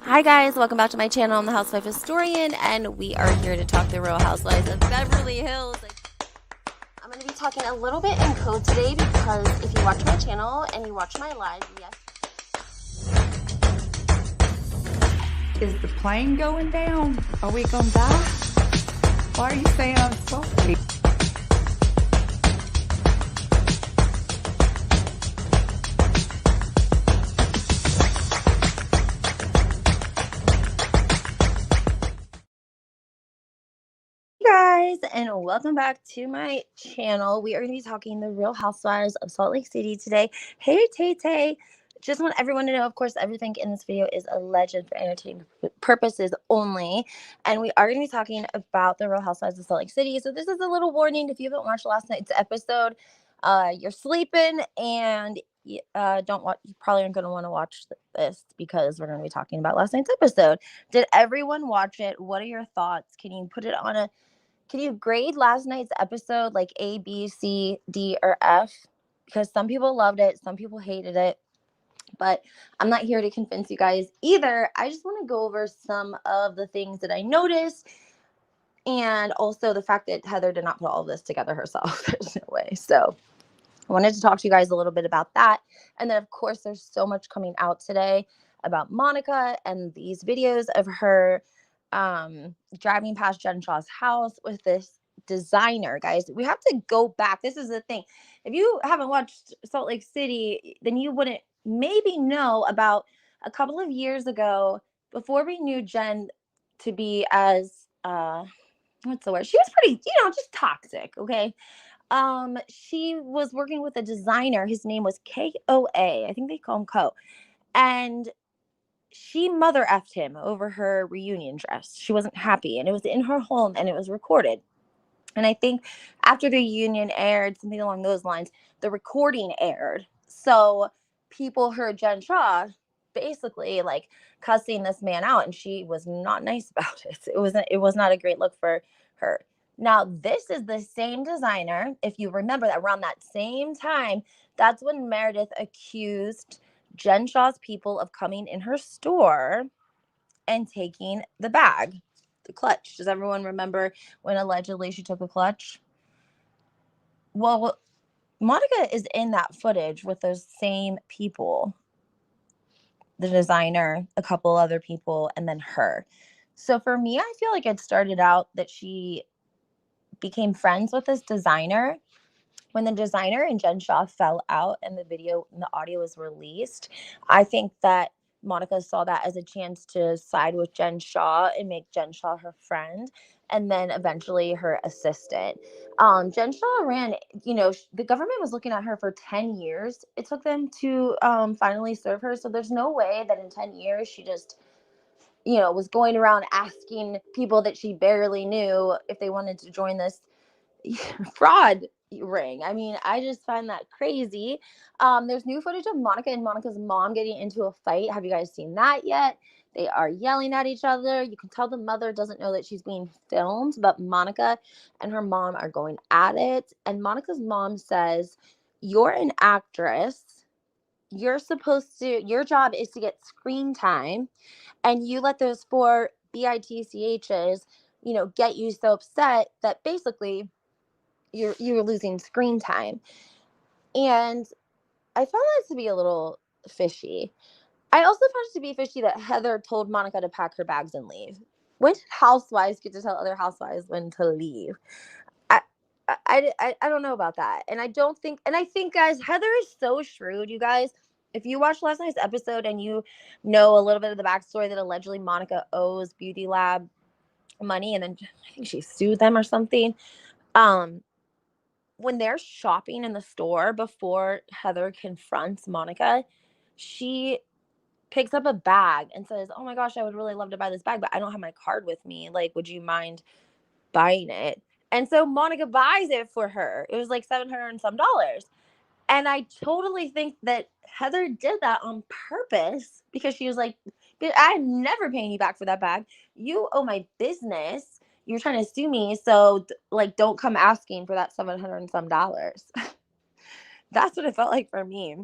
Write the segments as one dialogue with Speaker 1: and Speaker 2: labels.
Speaker 1: Hi guys, welcome back to my channel. I'm the Housewife Historian, and we are here to talk the Real Housewives of Beverly Hills. I'm going to be talking a little bit in code today because if you watch my channel and you watch my live, yes.
Speaker 2: Is the plane going down? Are we gonna die? Why are you saying I'm sorry?
Speaker 1: Hey guys, and welcome back to my channel. We are going to be talking the Real Housewives of Salt Lake City today. Hey Tay Tay, just want everyone to know, of course, everything in this video is alleged for entertainment purposes only, and we are going to be talking about the Real Housewives of Salt Lake City. So this is a little warning. If you haven't watched last night's episode, you're sleeping and don't watch. You probably aren't going to want to watch this because we're going to be talking about last night's episode. Did everyone watch it? What are your thoughts? Can you grade last night's episode like A, B, C, D, or F? Because some people loved it, some people hated it, but I'm not here to convince you guys either. I just want to go over some of the things that I noticed, and also the fact that Heather did not put all of this together herself. There's no way. So I wanted to talk to you guys a little bit about that. And then, of course, there's so much coming out today about Monica and these videos of her driving past Jen Shaw's house with this designer. Guys, we have to go back. This is the thing. If you haven't watched Salt Lake City, then you wouldn't maybe know about a couple of years ago, before we knew Jen to be as what's the word? She was pretty, just toxic, okay? She was working with a designer. His name was KOA. I think they call him Co. And she mother effed him over her reunion dress. She wasn't happy, and it was in her home, and it was recorded. And I think after the reunion aired, something along those lines, the recording aired. So people heard Jen Shaw basically like cussing this man out, and she was not nice about it. It was not a great look for her. Now, this is the same designer. If you remember that around that same time, that's when Meredith accused Jen Shaw's people of coming in her store and taking the bag, the clutch. Does everyone remember when allegedly she took a clutch? Well, Monica is in that footage with those same people, the designer, a couple other people, and then her. So for me, I feel like it started out that she became friends with this designer. When the designer and Jen Shaw fell out and the video and the audio was released, I think that Monica saw that as a chance to side with Jen Shaw and make Jen Shaw her friend, and then eventually her assistant. Jen Shaw ran, the government was looking at her for 10 years. It took them to finally serve her. So there's no way that in 10 years she just, was going around asking people that she barely knew if they wanted to join this fraud ring. I mean, I just find that crazy. There's new footage of Monica and Monica's mom getting into a fight. Have you guys seen that yet? They are yelling at each other. You can tell the mother doesn't know that she's being filmed, but Monica and her mom are going at it. And Monica's mom says, "You're an actress. Your job is to get screen time, and you let those four bitchs, get you so upset that basically you're losing screen time." And I found that to be a little fishy. I also found it to be fishy that Heather told Monica to pack her bags and leave. When did housewives get to tell other housewives when to leave? I, I don't know about that. And I think, guys, Heather is so shrewd, you guys. If you watched last night's episode and you know a little bit of the backstory that allegedly Monica owes Beauty Lab money, and then I think she sued them or something. Um, when they're shopping in the store before Heather confronts Monica, she picks up a bag and says, "Oh my gosh, I would really love to buy this bag, but I don't have my card with me. Like, would you mind buying it?" And so Monica buys it for her. It was like 700 and some dollars. And I totally think that Heather did that on purpose because she was like, "I'm never paying you back for that bag. You owe my business. You're trying to sue me. So, like, don't come asking for that 700 and some dollars." That's what it felt like for me.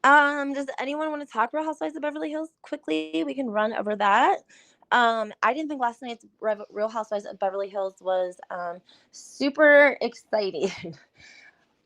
Speaker 1: Does anyone want to talk Real Housewives of Beverly Hills quickly? We can run over that. I didn't think last night's Real Housewives of Beverly Hills was super exciting,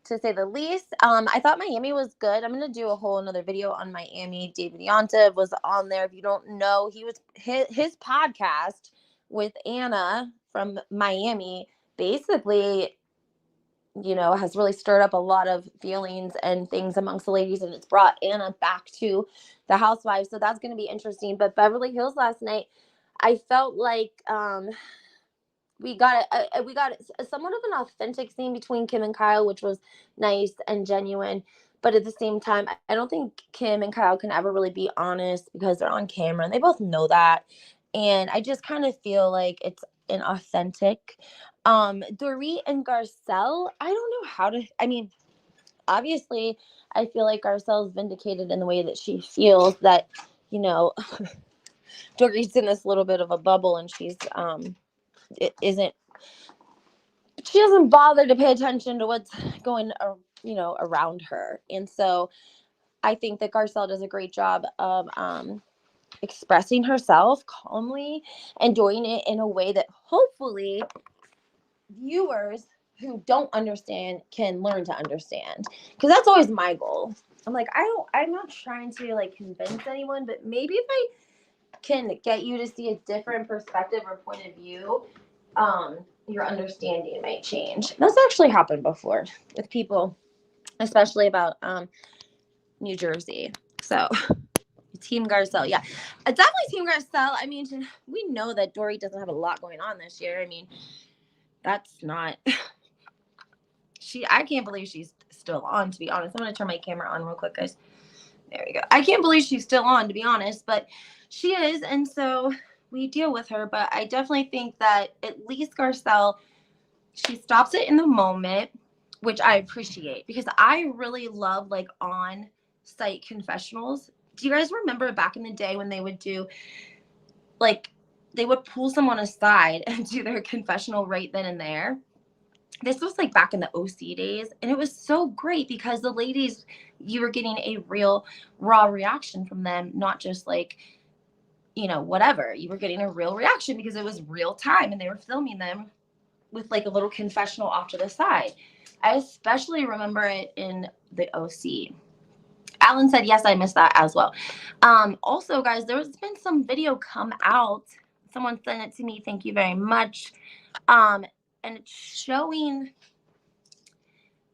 Speaker 1: to say the least. I thought Miami was good. I'm gonna do a whole another video on Miami. David Yontef was on there. If you don't know, he was his podcast with Anna from Miami. Basically, has really stirred up a lot of feelings and things amongst the ladies, and it's brought Anna back to the housewives. So that's going to be interesting. But Beverly Hills last night, I felt like we got somewhat of an authentic scene between Kim and Kyle, which was nice and genuine. But at the same time, I don't think Kim and Kyle can ever really be honest because they're on camera and they both know that. And I just kind of feel like it's inauthentic. Dorit and Garcelle, I don't know how to, obviously, I feel like Garcelle's vindicated in the way that she feels that, Dorit's in this little bit of a bubble and she doesn't bother to pay attention to what's going, around her. And so I think that Garcelle does a great job of, expressing herself calmly and doing it in a way that hopefully viewers who don't understand can learn to understand, because that's always my goal. I'm not trying to convince anyone, but maybe if I can get you to see a different perspective or point of view, your understanding might change. That's actually happened before with people, especially about New Jersey. So Team Garcelle, yeah, definitely Team Garcelle. We know that Dorit doesn't have a lot going on this year. That's not. I can't believe she's still on, to be honest. I'm going to turn my camera on real quick, guys. There we go. I can't believe she's still on, to be honest, but she is, and so we deal with her. But I definitely think that at least Garcelle, she stops it in the moment, which I appreciate, because I really love on-site confessionals. Do you guys remember back in the day when they would do they would pull someone aside and do their confessional right then and there? This was back in the OC days, and it was so great because the ladies, you were getting a real raw reaction from them, not just whatever. You were getting a real reaction because it was real time and they were filming them with a little confessional off to the side. I especially remember it in the OC. Alan said, yes, I missed that as well. Also, guys, there's been some video come out. Someone sent it to me. Thank you very much. And it's showing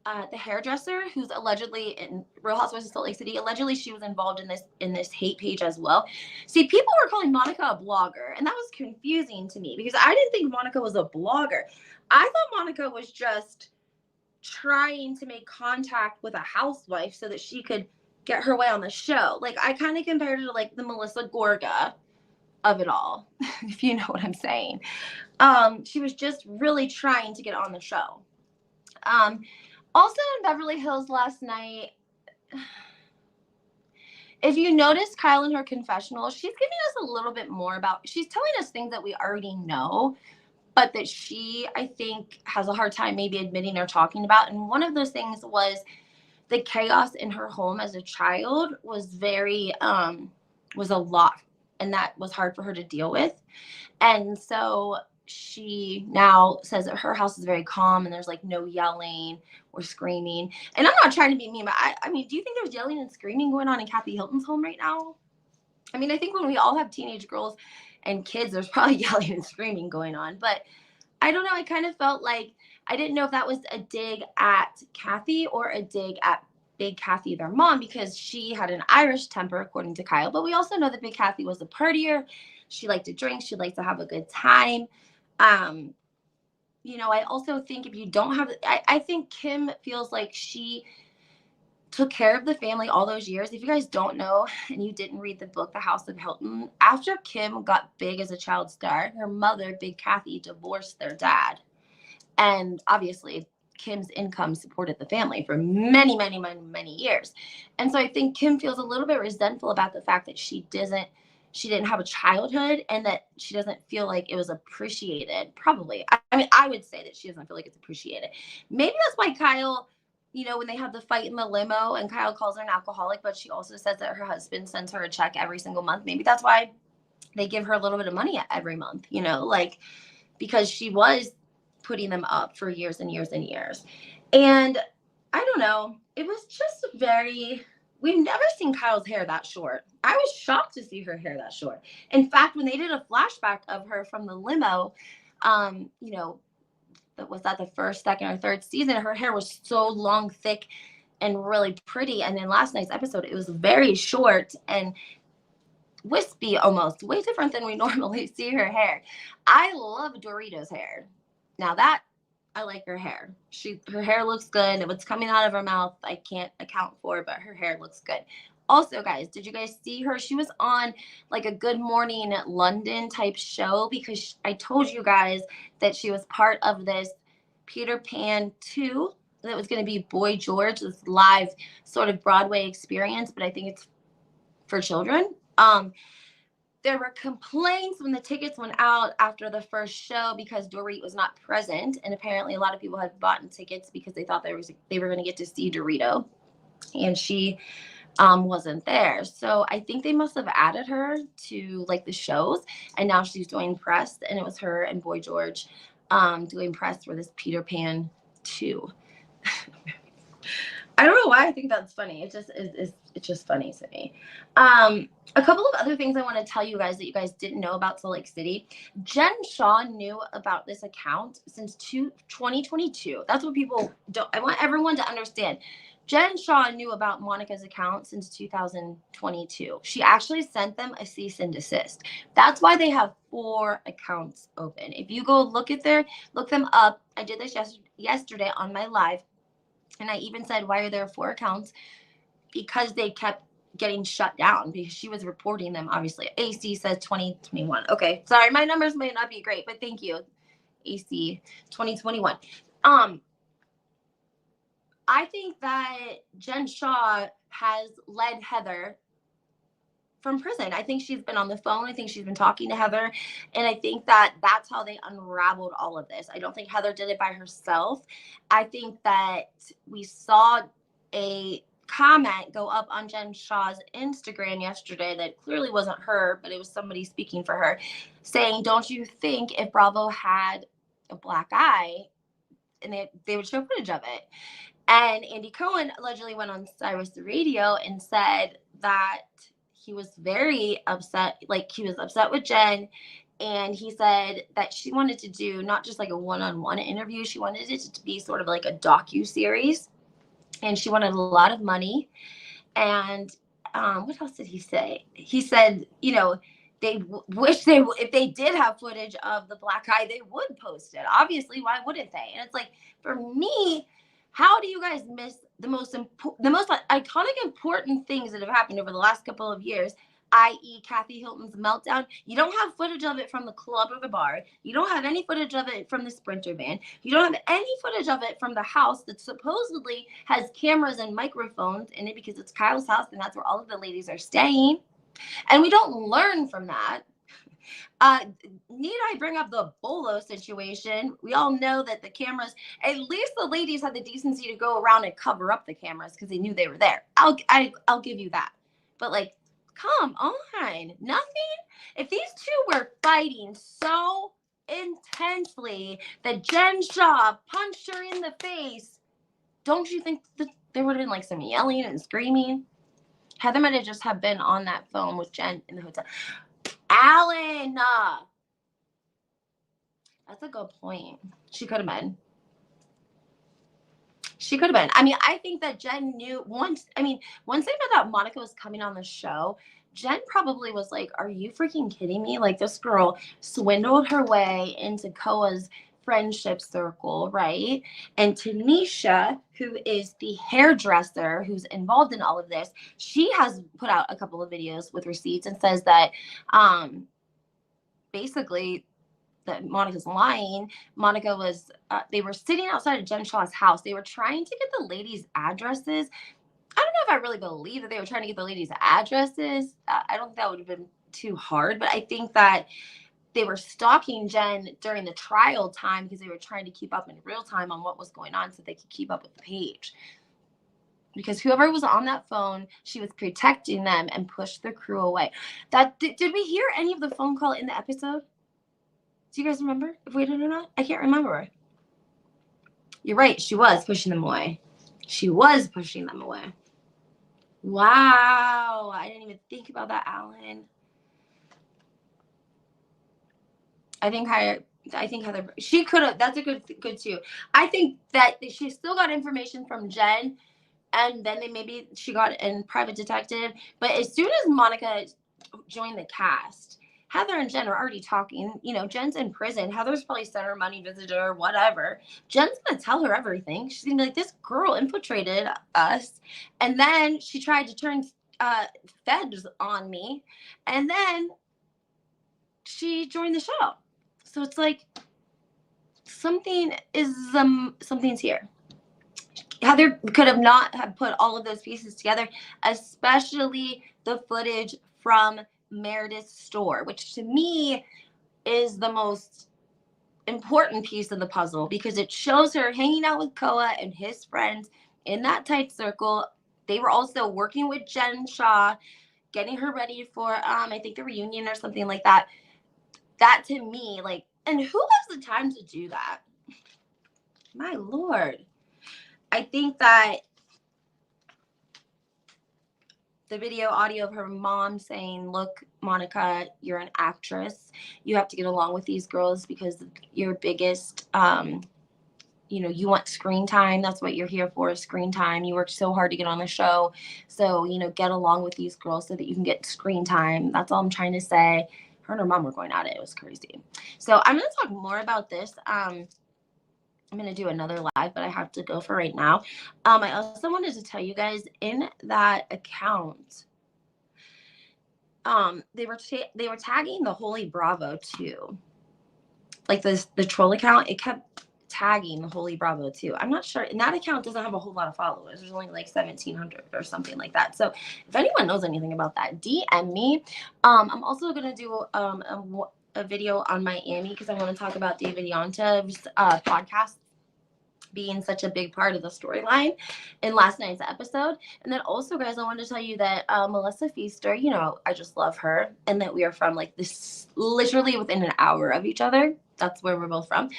Speaker 1: the hairdresser who's allegedly in Real Housewives of Salt Lake City. Allegedly, she was involved in this hate page as well. See, people were calling Monica a blogger, and that was confusing to me because I didn't think Monica was a blogger. I thought Monica was just trying to make contact with a housewife so that she could get her way on the show. I kind of compared it to the Melissa Gorga of it all, if you know what I'm saying. She was just really trying to get on the show. Also in Beverly Hills last night, if you notice Kyle in her confessional, she's giving us a little bit more she's telling us things that we already know, but that she, I think, has a hard time maybe admitting or talking about. And one of those things was the chaos in her home as a child was was a lot, and that was hard for her to deal with. And so she now says that her house is very calm and there's no yelling or screaming. And I'm not trying to be mean, but I mean, do you think there's yelling and screaming going on in Kathy Hilton's home right now? I think when we all have teenage girls and kids, there's probably yelling and screaming going on. But I don't know. I kind of felt like I didn't know if that was a dig at Kathy or a dig at Big Kathy, their mom, because she had an Irish temper, according to Kyle. But we also know that Big Kathy was a partier. She liked to drink. She liked to have a good time. I also think if you don't have, I think Kim feels like she took care of the family all those years. If you guys don't know and you didn't read the book, The House of Hilton, after Kim got big as a child star, her mother, Big Kathy, divorced their dad. And obviously, Kim's income supported the family for many, many, many, many years. And so I think Kim feels a little bit resentful about the fact that she didn't have a childhood and that she doesn't feel like it was appreciated. Probably. I would say that she doesn't feel like it's appreciated. Maybe that's why Kyle you know, when they have the fight in the limo and Kyle calls her an alcoholic, but she also says that her husband sends her a check every single month. Maybe that's why they give her a little bit of money every month, you know, like, because she was putting them up for years and years and years. And I don't know, it was just very, we've never seen Kyle's hair that short. I was shocked to see her hair that short. In fact, when they did a flashback of her from the limo, you know, that was that the first, second, or third season, her hair was so long, thick, and really pretty. And in last night's episode, it was very short and wispy, almost way different than we normally see her hair. I love Dorito's hair. Now that I like her hair. Her hair looks good. And what's coming out of her mouth, I can't account for, but her hair looks good. Also, guys, did you guys see her? She was on like a Good Morning London type show, because I told you guys that she was part of this Peter Pan 2 that was going to be Boy George, this live sort of Broadway experience, but I think it's for children. There were complaints when the tickets went out after the first show because Dorit was not present, and apparently a lot of people had bought tickets because they thought they were going to get to see Dorito, and she wasn't there. So I think they must have added her to like the shows, and now she's doing press, and it was her and Boy George doing press for this Peter Pan 2. I don't know why I think that's funny. It just is. It's just funny to me. A couple of other things I want to tell you guys that you guys didn't know about Salt Lake City. Jen Shaw knew about this account since 2022. That's what people don't. I want everyone to understand. Jen Shaw knew about Monica's account since 2022. She actually sent them a cease and desist. That's why they have 4 accounts open. If you go look them up. I did this yesterday on my live. And I even said, why are there 4 accounts? Because they kept getting shut down because she was reporting them, obviously. AC says 2021. Okay, sorry, my numbers may not be great, but thank you, AC 2021. I think that Jen Shaw has led Heather from prison. I think she's been on the phone. I think she's been talking to Heather. And I think that that's how they unraveled all of this. I don't think Heather did it by herself. I think that we saw a comment go up on Jen Shaw's Instagram yesterday that clearly wasn't her, but it was somebody speaking for her, saying, don't you think if Bravo had a black eye, and they would show footage of it? And Andy Cohen allegedly went on Cyrus the Radio and said that he was very upset. Like, he was upset with Jen. And he said that she wanted to do not just like a one-on-one interview. She wanted it to be sort of like a docu-series. And she wanted a lot of money. And what else did he say? He said, you know, they wish if they did have footage of the black eye, they would post it. Obviously, why wouldn't they? And it's like, for me, how do you guys miss the most iconic, important things that have happened over the last couple of years, i.e. Kathy Hilton's meltdown? You don't have footage of it from the club or the bar. You don't have any footage of it from the Sprinter van. You don't have any footage of it from the house that supposedly has cameras and microphones in it because it's Kyle's house and that's where all of the ladies are staying. And we don't learn from that. Need I bring up the Bolo situation? We all know that the cameras, at least the ladies had the decency to go around and cover up the cameras because they knew they were there. I'll give you that. But like, come on, nothing. If these 2 were fighting so intensely that Jen Shaw punched her in the face, don't you think that there would have been like some yelling and screaming? Heather might have just have been on that phone with Jen in the hotel. Alan, that's a good point. She could have been. I mean, I think that Jen knew once they found out Monica was coming on the show, Jen probably was like, are you freaking kidding me? Like, this girl swindled her way into Koa's friendship circle, right? And Tanisha, who is the hairdresser who's involved in all of this, she has put out a couple of videos with receipts and says that basically that Monica's lying. Monica was, they were sitting outside of Jen Shaw's house. They were trying to get the ladies' addresses. I don't know if I really believe that they were trying to get the ladies' addresses. I don't think that would have been too hard, but I think that they were stalking Jen during the trial time because they were trying to keep up in real time on what was going on so they could keep up with the page. because whoever was on that phone, she was protecting them and pushed the crew away. Did we hear any of the phone call in the episode? Do you guys remember if we did or not? I can't remember. You're right. She was pushing them away. She was pushing them away. Wow. I didn't even think about that, Alan. I think Heather, she could have. That's a good too. I think that she still got information from Jen, and then maybe she got in private detective. But as soon as Monica joined the cast, Heather and Jen are already talking. You know, Jen's in prison. Heather's probably sent her money visitor or whatever. Jen's gonna tell her everything. She's gonna be like, this girl infiltrated us, and then she tried to turn feds on me, and then she joined the show. So it's like something's here. Heather could have not have put all of those pieces together, especially the footage from Meredith's store, which to me is the most important piece of the puzzle, because it shows her hanging out with Koa and his friends in that tight circle. They were also working with Jen Shaw, getting her ready for I think the reunion or something like that. That to me, like, and who has the time to do that? My Lord. I think that the video audio of her mom saying, look, Monica, you're an actress. You have to get along with these girls because your biggest, you want screen time. That's what you're here for, screen time. You worked so hard to get on the show. So, get along with these girls so that you can get screen time. That's all I'm trying to say. Her and her mom were going at it. It was crazy. So I'm going to talk more about this. I'm going to do another live, but I have to go for right now. I also wanted to tell you guys, in that account, they were tagging the Holy Bravo too. Like the troll account, it kept tagging the Holy Bravo too. I'm not sure. And that account doesn't have a whole lot of followers. There's only like 1,700 or something like that. So if anyone knows anything about that, DM me. I'm also going to do a video on Miami because I want to talk about David Yontov's podcast being such a big part of the storyline in last night's episode. And then also, guys, I wanted to tell you that Melissa Feaster, I just love her, and that we are from like this literally within an hour of each other. That's where we're both from.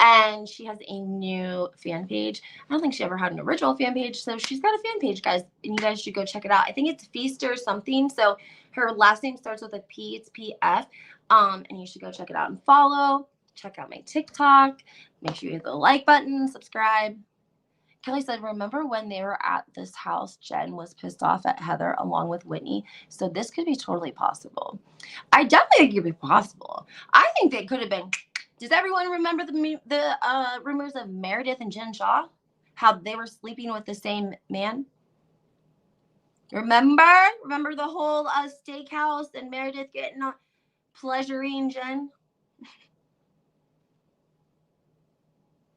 Speaker 1: And she has a new fan page. I don't think she ever had an original fan page, so she's got a fan page, guys, and you guys should go check it out. I think it's Feaster something. So her last name starts with a P. It's PF. And you should go check it out and follow. Check out my TikTok. Make sure you hit the like button, subscribe. Kelly said, remember when they were at this house, Jen was pissed off at Heather along with Whitney. So this could be totally possible. I definitely think it could be possible. I think they could have been. Does everyone remember the rumors of Meredith and Jen Shaw? How they were sleeping with the same man? Remember the whole steakhouse and Meredith getting on pleasuring Jen?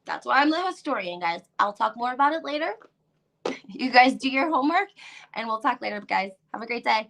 Speaker 1: That's why I'm the historian, guys. I'll talk more about it later. You guys do your homework, and we'll talk later, guys. Have a great day.